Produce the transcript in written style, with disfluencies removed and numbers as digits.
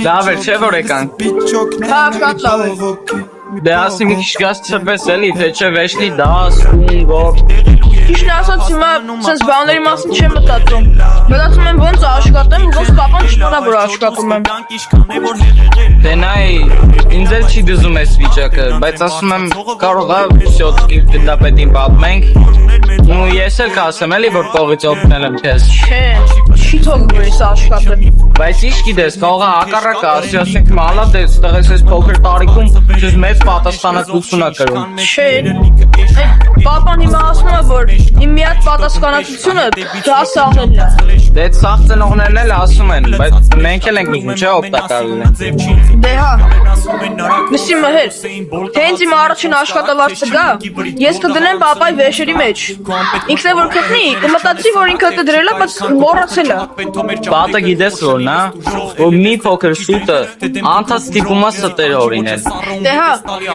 Լավ է, չէ՞ որ եկանք։ Հա, շատ լավ է։ Դե ասի մի քիչ գազ չպես էլի, թե չէ վեշլի դաս, գոր։ Ճիշտն ասած հիմա sense բաների մասին չեմ մտածում։ Մտածում եմ ոնց աշխատեմ, ոնց կապան չտանա որ աշխատում եմ։ Դե նայ, ինձ էլ չի դզում էս վիճակը, բայց ասում եմ կարող է всё-таки գնդապետին պատմենք։ Ու ես էլ կասեմ էլի որ կողից օգնել եմ քեզ։ Չէ, չի թողնում ես աշխատել։ Բայց ինչ գիտես, կարող է հակառակը ասի, ասենք մալադես, տղես էս փոքր տարիքում ձեզ մեծ պատասխանատվություն ա կրում։ Չէ։ Այդ պապան հիմա ասում է որ իմ մի հատ պատասխանատվությունը դա սաղելն է։ Դե այդ սաղ ծնողներն էլ ասում են, բայց մենք էլ ենք ուզում չէ օգտակար լինենք։ Դե հա։ Լսի մհեր, թե ինձ իմ առաջին աշխատավարձը գա, ես կդնեմ պապայի վեշերի մեջ։ Ինքն է որ գտնի, կմտածի որ ինքը կդրել է, բայց մոռացել է։ Պատը գիտես որն է, որ մի փոքր սուտը անդադ ստիպում է ստեր օրինել։ Դե հա,